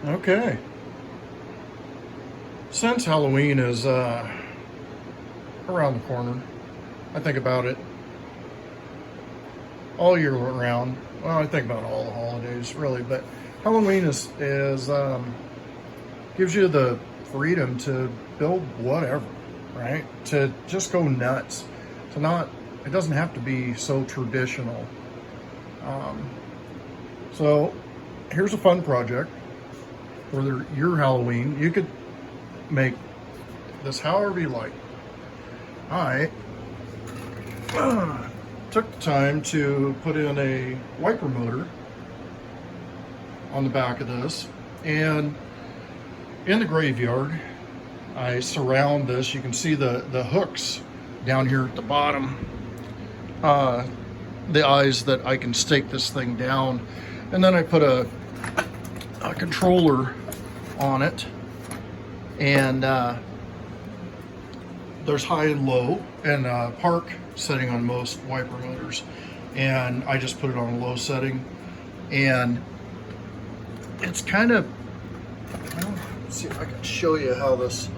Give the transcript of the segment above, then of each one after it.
Okay. Since Halloween is around the corner, I think about it all year round. Well, I think about all the holidays really, but Halloween is gives you the freedom to build whatever, right? To just go nuts. To not, it doesn't have to be so traditional. So here's a fun project for your Halloween. You could make this however you like. I took the time to put in a wiper motor on the back of this, and in the graveyard I surround this. You can see the hooks down here at the bottom, the eyes that I can stake this thing down, and then I put a controller on it, and there's high and low, and park setting on most wiper motors, and I just put it on a low setting, and it's kind of, well, let's see if I can show you how this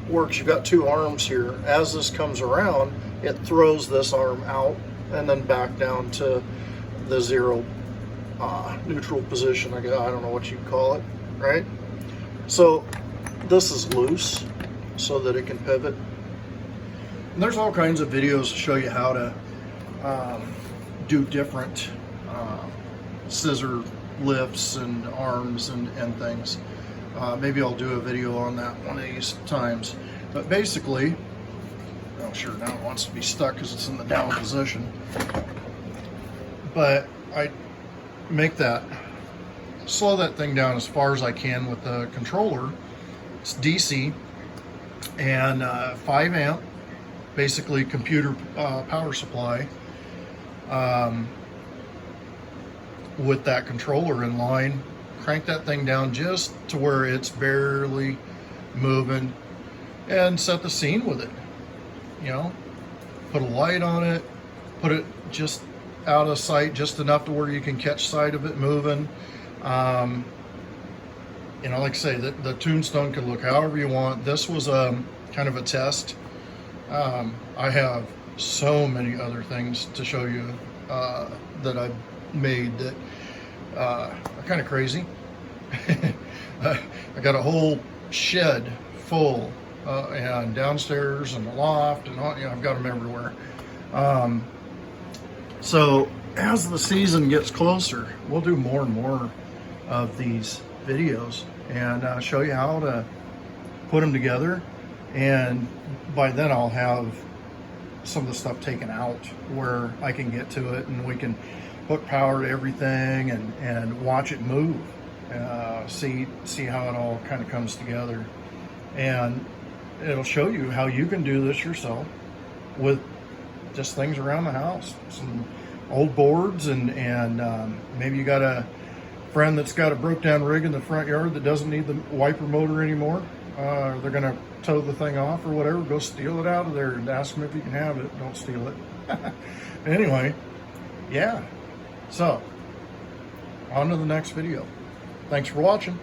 works. You've got two arms here. As this comes around, it throws this arm out and then back down to the zero neutral position. I don't know what you'd call it, right? So this is loose so that it can pivot. And there's all kinds of videos to show you how to do different scissor lifts and arms and things. Maybe I'll do a video on that one of these times. But basically, oh sure, now it wants to be stuck because it's in the down position. But I make that, slow that thing down as far as I can with the controller. It's DC and 5 amp, basically computer power supply, with that controller in line. Crank that thing down just to where it's barely moving and set the scene with it. You know, put a light on it, put it just out of sight, just enough to where you can catch sight of it moving. You know, like I say, the tombstone can look however you want. This was kind of a test. I have so many other things to show you that I've made that are kind of crazy. I got a whole shed full, and downstairs and the loft and all, you know, I've got them everywhere. So as the season gets closer, we'll do more and more of these videos and show you how to put them together. And by then I'll have some of the stuff taken out where I can get to it and we can hook power to everything and watch it move. See how it all kind of comes together, and it'll show you how you can do this yourself with just things around the house, some old boards, and maybe you got a friend that's got a broke down rig in the front yard that doesn't need the wiper motor anymore. They're gonna tow the thing off or whatever. Go steal it out of there and ask them if you can have it. Don't steal it. Anyway, yeah. So on to the next video. Thanks for watching.